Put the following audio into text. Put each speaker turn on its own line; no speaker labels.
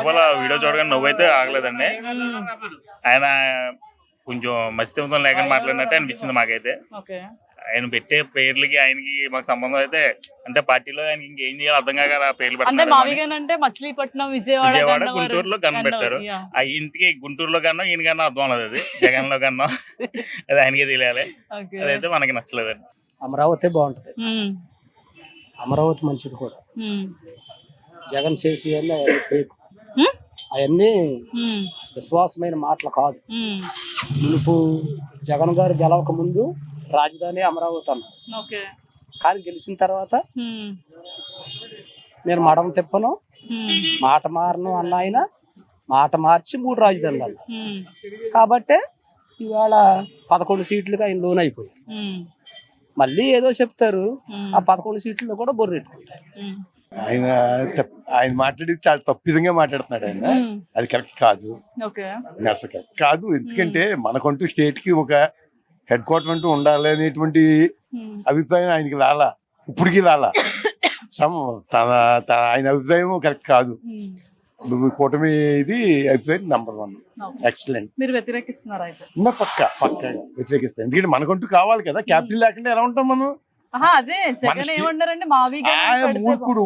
లోపల వీడియో చూడగానే నువ్వైతే ఆగలేదండి. ఆయన కొంచెం మత్స్యత్వం లేకుండా మాట్లాడినట్టు అనిపించింది మాకైతే. ఆయన పెట్టే పేర్లకి ఆయనకి మాకు సంబంధం అయితే అంటే పార్టీలో ఆయనకి ఇంకేం చేయాలి అర్థం కాక పేర్లు
పెట్టారు. మచిలీపట్నం,
విజయవాడ, గుంటూరులో గన్ పెట్టారు. ఆ ఇంటికి గుంటూరులో కన్నా ఈయన కన్నా అర్థం లేదు. అది జగన్ లో కన్నా అది ఆయనకే తెలియాలి. అదైతే మనకి నచ్చలేదండి.
అమరావతి బాగుంటది, అమరావతి మంచిది కూడా. జగన్ చేసి అవన్నీ విశ్వాసమైన మాటలు కాదు. మునుపు జగన్ గారు గెలవక ముందు రాజధాని అమరావతి అన్నారు, కానీ గెలిచిన తర్వాత నేను మడం తిప్పను, మాట మారను అన్న ఆయన మాట మార్చి 3 రాజధానులు అన్నారు. కాబట్టే ఇవాళ 11 సీట్లుగా ఆయన లోన్ అయిపోయారు. మళ్ళీ ఏదో చెప్తారు, ఆ 11 సీట్లలో కూడా బొర్రెట్టుకుంటారు.
ఆయన మాట్లాడేది చాలా తప్పు విధంగా మాట్లాడుతున్నాడు. ఆయన అది కరెక్ట్ కాదు, అసలు కరెక్ట్ కాదు. ఎందుకంటే మనకంటూ స్టేట్ కి ఒక హెడ్ క్వార్టర్ అంటూ ఉండాలి అనేటువంటి అభిప్రాయం ఆయనకి రాలా, ఇప్పటికి రాలా. ఆయన అభిప్రాయం కరెక్ట్ కాదు. కూటమి ఇది అభిప్రాయం నంబర్ 1 ఎక్సలెంట్.
మీరు వ్యతిరేకిస్తున్నారా?
పక్కా వ్యతిరేకిస్తాను. ఎందుకంటే మనకంటూ కావాలి కదా, క్యాపిటల్ లేకుండా ఎలా ఉంటాం మనం?
అదే జగన్ ఏమన్నారంటే మావి
మూర్ఖుడు